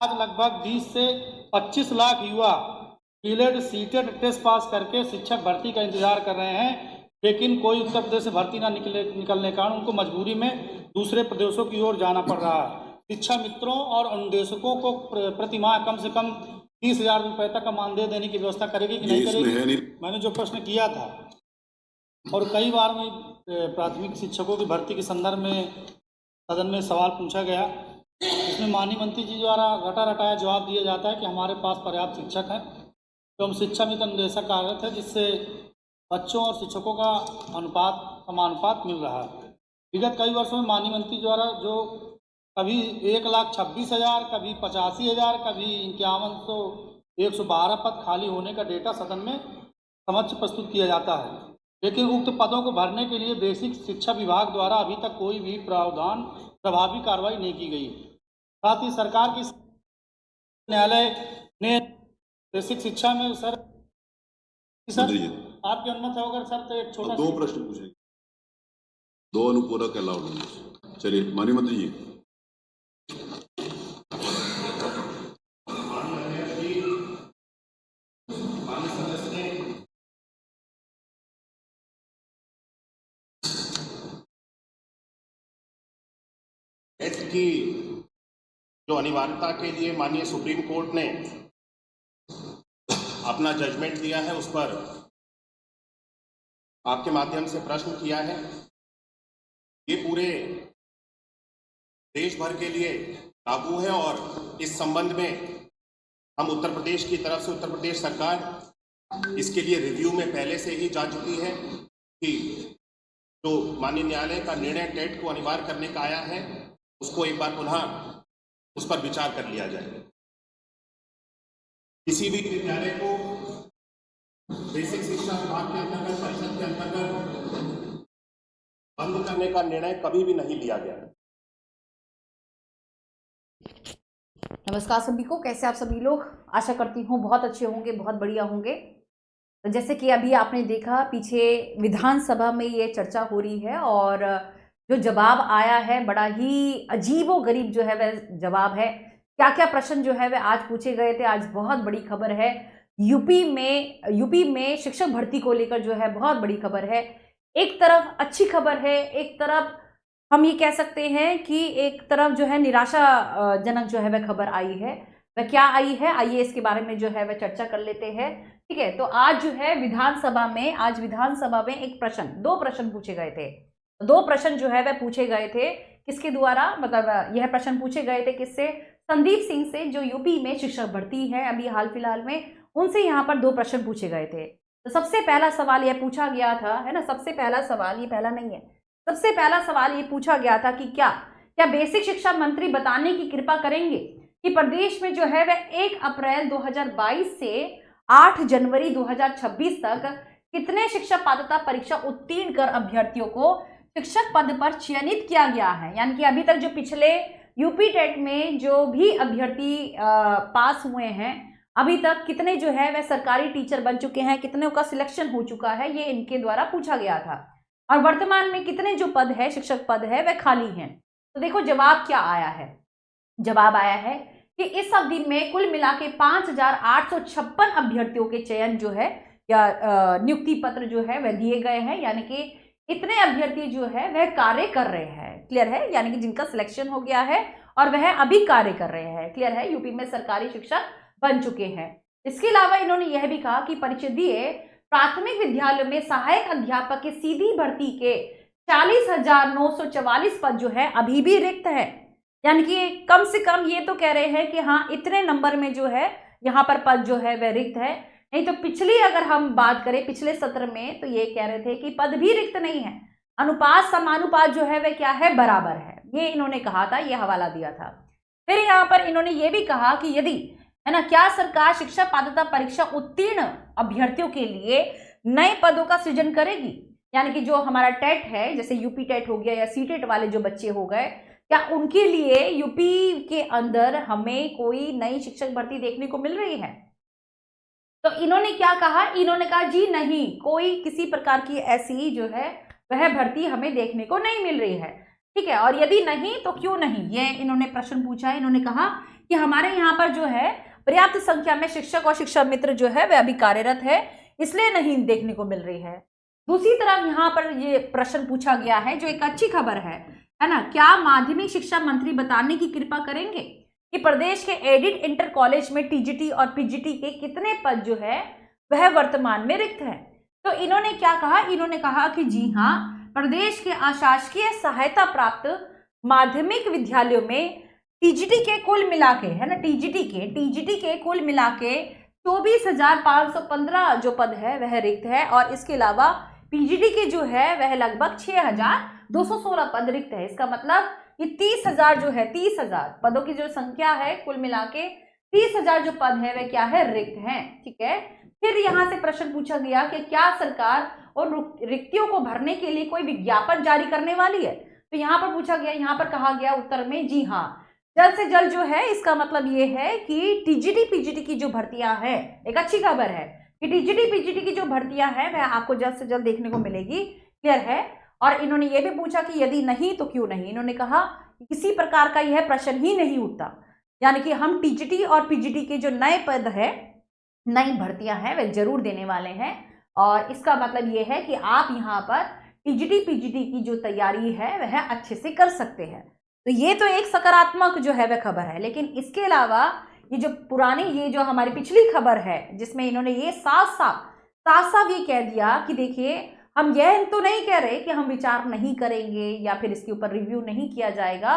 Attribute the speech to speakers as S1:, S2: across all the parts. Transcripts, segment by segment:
S1: आज लगभग 20 से 25 लाख युवा बीएड सीटेट टेस्ट पास करके शिक्षक भर्ती का इंतजार कर रहे हैं, लेकिन कोई उत्तर प्रदेश से भर्ती ना निकलने के कारण उनको मजबूरी में दूसरे प्रदेशों की ओर जाना पड़ रहा है। शिक्षा मित्रों और अनुदेशकों को प्रति माह कम से कम 30,000 रुपये तक का मानदेय देने की व्यवस्था करेगी कि नहीं करेगी? मैंने जो प्रश्न किया था और कई बार में प्राथमिक शिक्षकों की भर्ती के संदर्भ में सदन में सवाल पूछा गया, इसमें माननीय मंत्री जी द्वारा रटा रटाया जवाब दिया जाता है कि हमारे पास पर्याप्त शिक्षक हैं, तो हम शिक्षा मित्र अनुदेशक कार्यरत है, जिससे बच्चों और शिक्षकों का समानुपात मिल रहा है। विगत कई वर्षों में माननीय मंत्री द्वारा जो कभी 1,26,000, कभी 85,000, कभी 5100, 112 पद खाली होने का डेटा सदन में समक्ष प्रस्तुत किया जाता है, लेकिन उक्त पदों को भरने के लिए बेसिक शिक्षा विभाग द्वारा अभी तक कोई भी प्रावधान प्रभावी कार्रवाई नहीं की गई। साथ ही सरकार की न्यायालय ने बेसिक शिक्षा में सर आपकी अनुमति है अगर सर तो एक छोटा
S2: 2 प्रश्न पूछेंगे, 2 अनुपूरक अलाउड होंगे। चलिए माननीय मंत्री जी।
S3: की जो अनिवार्यता के लिए माननीय सुप्रीम कोर्ट ने अपना जजमेंट दिया है, उस पर आपके माध्यम से प्रश्न किया है। ये पूरे देश भर के लिए लागू है और इस संबंध में हम उत्तर प्रदेश की तरफ से उत्तर प्रदेश सरकार इसके लिए रिव्यू में पहले से ही जा चुकी है कि जो माननीय न्यायालय का निर्णय टेट को अनिवार्य करने का आया है उसको एक बार पुनः उस पर विचार कर लिया जाए। किसी भी विद्यालय को बेसिक शिक्षा विभाग के अंतर्गत परिषद के अंतर्गत बंद करने का निर्णय कभी भी नहीं लिया गया।
S4: नमस्कार सभी को, कैसे आप सभी लोग? आशा करती हूँ बहुत अच्छे होंगे, बहुत बढ़िया होंगे। तो जैसे कि अभी आपने देखा, पीछे विधानसभा में ये चर्चा हो रही है और जो जवाब आया है बड़ा ही अजीबोगरीब जो है वह जवाब है। क्या क्या प्रश्न जो है वह आज पूछे गए थे। आज बहुत बड़ी खबर है, यूपी में शिक्षक भर्ती को लेकर जो है बहुत बड़ी खबर है। एक तरफ अच्छी खबर है, एक तरफ हम ये कह सकते हैं कि एक तरफ जो है निराशाजनक जो है वह खबर आई है। वह क्या आई है, आइए इसके बारे में जो है वह चर्चा कर लेते हैं। ठीक है, तो आज जो है विधानसभा में एक प्रश्न, 2 प्रश्न पूछे गए थे। 2 प्रश्न जो है वह पूछे गए थे किसके द्वारा, मतलब यह प्रश्न पूछे गए थे किससे? संदीप सिंह से, जो यूपी में शिक्षक भर्ती है अभी हाल फिलहाल में, उनसे यहाँ पर 2 प्रश्न पूछे गए थे। तो सबसे पहला सवाल यह पूछा गया था, है ना, सबसे पहला सवाल, ये पहला नहीं है, सबसे पहला सवाल ये पूछा गया था कि क्या बेसिक शिक्षा मंत्री बताने की कृपा करेंगे कि प्रदेश में जो है वह 1 अप्रैल 2022 से 8 जनवरी 2026 तक कितने शिक्षक पात्रता परीक्षा उत्तीर्ण कर अभ्यर्थियों को शिक्षक पद पर चयनित किया गया है। यानी कि अभी तक जो पिछले यूपी टेट में जो भी अभ्यर्थी पास हुए हैं, अभी तक कितने जो है वह सरकारी टीचर बन चुके हैं, कितने का सिलेक्शन हो चुका है, ये इनके द्वारा पूछा गया था। और वर्तमान में कितने जो पद है, शिक्षक पद है, वह खाली हैं। तो देखो जवाब क्या आया है। जवाब आया है कि इस अवधि में कुल मिला के 5,856 अभ्यर्थियों के चयन जो है या नियुक्ति पत्र जो है वह दिए गए हैं। यानी कि इतने अभ्यर्थी जो है वह कार्य कर रहे हैं। क्लियर है, यानी कि जिनका सिलेक्शन हो गया है और वह अभी कार्य कर रहे हैं। क्लियर है, यूपी में सरकारी शिक्षक बन चुके हैं। इसके अलावा इन्होंने यह भी कहा कि परिषदीय प्राथमिक विद्यालयों में सहायक अध्यापक की सीधी भर्ती के 40,944 पद जो है अभी भी रिक्त है। यानी कि कम से कम ये तो कह रहे हैं कि हाँ, इतने नंबर में जो है यहाँ पर पद जो है वह रिक्त है। नहीं तो पिछली अगर हम बात करें पिछले सत्र में, तो ये कह रहे थे कि पद भी रिक्त नहीं है, अनुपात समानुपात जो है वह क्या है, बराबर है। ये इन्होंने कहा था, ये हवाला दिया था। फिर यहाँ पर इन्होंने ये भी कहा कि यदि, है ना, क्या सरकार शिक्षा पात्रता परीक्षा उत्तीर्ण अभ्यर्थियों के लिए नए पदों का सृजन करेगी। यानी कि जो हमारा टेट है, जैसे यूपी टेट हो गया या सीटेट वाले जो बच्चे हो गए, क्या उनके लिए यूपी के अंदर हमें कोई नई शिक्षक भर्ती देखने को मिल रही है। तो इन्होंने क्या कहा, इन्होंने कहा जी नहीं, कोई किसी प्रकार की ऐसी जो है वह भर्ती हमें देखने को नहीं मिल रही है। ठीक है, और यदि नहीं तो क्यों नहीं, ये इन्होंने प्रश्न पूछा है। इन्होंने कहा कि हमारे यहाँ पर जो है पर्याप्त संख्या में शिक्षक और शिक्षा मित्र जो है वह अभी कार्यरत है, इसलिए नहीं देखने को मिल रही है। दूसरी तरफ यहाँ पर ये प्रश्न पूछा गया है जो एक अच्छी खबर है ना, क्या माध्यमिक शिक्षा मंत्री बताने की कृपा करेंगे कि प्रदेश के एडिड इंटर कॉलेज में टीजीटी और पीजीटी के कितने पद जो है वह वर्तमान में रिक्त है। तो इन्होंने क्या कहा, इन्होंने कहा कि जी हाँ, प्रदेश के अशासकीय सहायता प्राप्त माध्यमिक विद्यालयों में टीजीटी के कुल मिला के है ना, टीजीटी के कुल मिला के 24,515 जो पद है वह रिक्त है, और इसके अलावा पीजीटी के जो है वह लगभग 6,216 पद रिक्त है। इसका मतलब कि 30,000 जो है, 30,000 पदों की जो संख्या है कुल मिला के 30,000 जो पद है वह क्या है, रिक्त हैं। ठीक है, फिर यहाँ से प्रश्न पूछा गया कि क्या सरकार और रिक्तियों को भरने के लिए कोई विज्ञापन जारी करने वाली है। तो यहाँ पर पूछा गया, यहाँ पर कहा गया उत्तर में जी हाँ, जल्द से जल्द जो है, इसका मतलब ये है कि टीजीटी पीजीटी की जो भर्तियां हैं, एक अच्छी खबर है कि टीजीटी पीजीटी की जो भर्तियां हैं वह आपको जल्द से जल्द देखने को मिलेगी। क्लियर है। और इन्होंने ये भी पूछा कि यदि नहीं तो क्यों नहीं। इन्होंने कहा कि किसी प्रकार का यह प्रश्न ही नहीं उठता, यानी कि हम टीजीटी और पीजीटी के जो नए पद है, नई भर्तियां हैं वह जरूर देने वाले हैं। और इसका मतलब ये है कि आप यहाँ पर टीजीटी पीजीटी की जो तैयारी है वह अच्छे से कर सकते हैं। तो ये तो एक सकारात्मक जो है वह खबर है। लेकिन इसके अलावा ये जो पुरानी, ये जो हमारी पिछली खबर है जिसमें इन्होंने ये साफ साफ ये कह दिया कि देखिए, हम यह तो नहीं कह रहे कि हम विचार नहीं करेंगे या फिर इसके ऊपर रिव्यू नहीं किया जाएगा,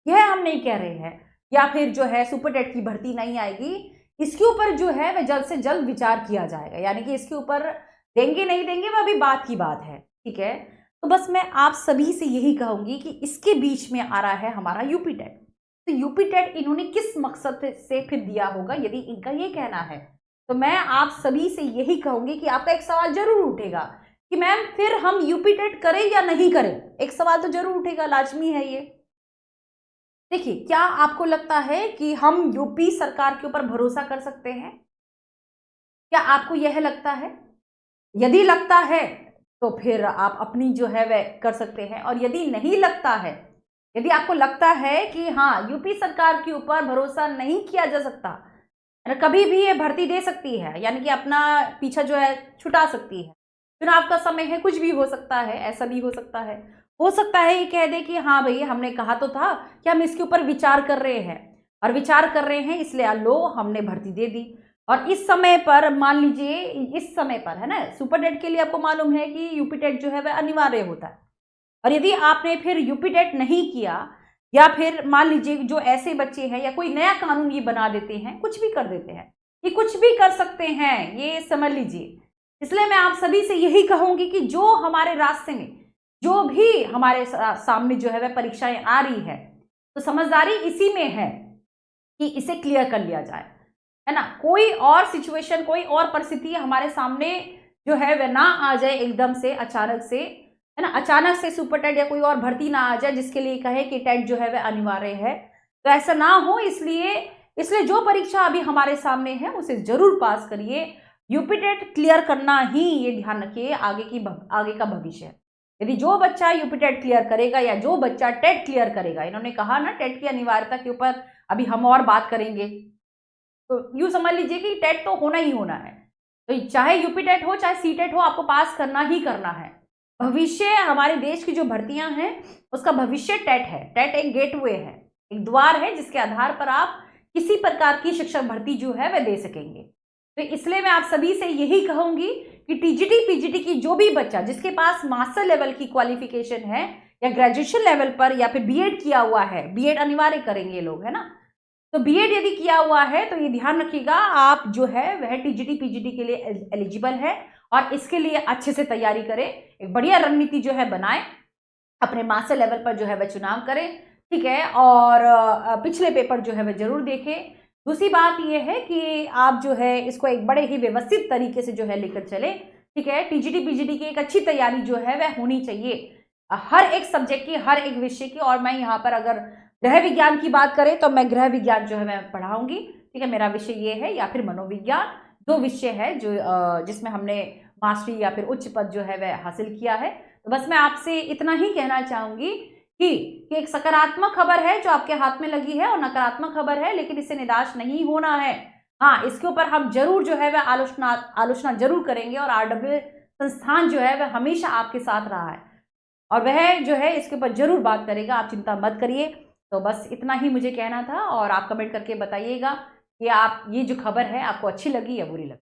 S4: यह हम नहीं कह रहे हैं, या फिर जो है सुपर टेट की भर्ती नहीं आएगी, इसके ऊपर जो है वह जल्द से जल्द विचार किया जाएगा। यानी कि इसके ऊपर देंगे नहीं देंगे वह अभी बात की बात है। ठीक है, तो बस मैं आप सभी से यही कहूंगी कि इसके बीच में आ रहा है हमारा यूपी टेट। तो यूपी टेट इन्होंने किस मकसद से फिर दिया होगा, यदि इनका ये कहना है, तो मैं आप सभी से यही कहूंगी कि आपका एक सवाल जरूर उठेगा कि मैम फिर हम यूपी टेट करें या नहीं करें। एक सवाल तो जरूर उठेगा, लाजमी है ये। देखिए, क्या आपको लगता है कि हम यूपी सरकार के ऊपर भरोसा कर सकते हैं? क्या आपको यह लगता है? यदि लगता है तो फिर आप अपनी जो है वह कर सकते हैं, और यदि नहीं लगता है, यदि आपको लगता है कि हाँ यूपी सरकार के ऊपर भरोसा नहीं किया जा सकता, कभी भी ये भर्ती दे सकती है, यानी कि अपना पीछा जो है छुटा सकती है, चुनाव का समय है, कुछ भी हो सकता है, ऐसा भी हो सकता है ये कह दे कि हाँ भाई हमने कहा तो था कि हम इसके ऊपर विचार कर रहे हैं, और विचार कर रहे हैं इसलिए लो हमने भर्ती दे दी। और इस समय पर मान लीजिए, इस समय पर है ना, सुपर टेट के लिए आपको मालूम है कि यूपी टेट जो है वह अनिवार्य होता है, और यदि आपने फिर यूपी टेट नहीं किया, या फिर मान लीजिए जो ऐसे बच्चे हैं या कोई नया कानून ये बना देते हैं, कुछ भी कर देते हैं, ये कुछ भी कर सकते हैं, ये समझ लीजिए। इसलिए मैं आप सभी से यही कहूंगी कि जो हमारे रास्ते में, जो भी हमारे सामने जो है वह परीक्षाएं आ रही है, तो समझदारी इसी में है कि इसे क्लियर कर लिया जाए, है ना। कोई और सिचुएशन, कोई और परिस्थिति हमारे सामने जो है वह ना आ जाए एकदम से, अचानक से, है ना, अचानक से सुपर टेट या कोई और भर्ती ना आ जाए जिसके लिए कहे कि टेट जो है वह अनिवार्य है। तो ऐसा ना हो, इसलिए जो परीक्षा अभी हमारे सामने है उसे जरूर पास करिए। यूपी टेट क्लियर करना ही, ये ध्यान रखिए, आगे का भविष्य है। यदि जो बच्चा यूपी टेट क्लियर करेगा या जो बच्चा टेट क्लियर करेगा, इन्होंने कहा ना टेट की अनिवार्यता के ऊपर अभी हम और बात करेंगे, तो यूं समझ लीजिए कि टेट तो होना ही होना है। तो चाहे यूपी टेट हो चाहे सी टेट हो, आपको पास करना ही करना है। भविष्य, हमारे देश की जो भर्तियां हैं उसका भविष्य टेट है। टेट एक गेटवे है, एक द्वार है जिसके आधार पर आप किसी प्रकार की शिक्षक भर्ती जो है वह दे सकेंगे। तो इसलिए मैं आप सभी से यही कहूंगी कि टीजीटी पीजीटी की जो भी बच्चा जिसके पास मास्टर लेवल की क्वालिफिकेशन है या ग्रेजुएशन लेवल पर या फिर बीएड किया हुआ है, बीएड अनिवार्य करेंगे लोग, है ना, तो बीएड यदि किया हुआ है तो ये ध्यान रखिएगा आप जो है वह टीजीटी पीजीटी के लिए एलिजिबल है, और इसके लिए अच्छे से तैयारी करें, एक बढ़िया रणनीति जो है बनाएं, अपने मास्टर लेवल पर जो है वह चुनाव करें। ठीक है, और पिछले पेपर जो है वह जरूर देखें। दूसरी बात यह है कि आप जो है इसको एक बड़े ही व्यवस्थित तरीके से जो है लेकर चले। ठीक है, टीजीटी पीजीटी की एक अच्छी तैयारी जो है वह होनी चाहिए, हर एक सब्जेक्ट की, हर एक विषय की। और मैं यहाँ पर अगर गृह विज्ञान की बात करें तो मैं गृह विज्ञान जो है मैं पढ़ाऊंगी। ठीक है, मेरा विषय ये है, या फिर मनोविज्ञान, दो विषय है जो जिसमें हमने मास्टरी या फिर उच्च पद जो है वह हासिल किया है। तो बस मैं आपसे इतना ही कहना चाहूंगी कि एक सकारात्मक खबर है जो आपके हाथ में लगी है और नकारात्मक खबर है, लेकिन इससे निराश नहीं होना है। हाँ, इसके ऊपर हम जरूर जो है वह आलोचना जरूर करेंगे और आरडब्ल्यू संस्थान जो है वह हमेशा आपके साथ रहा है और वह जो है इसके ऊपर जरूर बात करेगा, आप चिंता मत करिए। तो बस इतना ही मुझे कहना था और आप कमेंट करके बताइएगा कि आप ये जो खबर है आपको अच्छी लगी या बुरी लगी।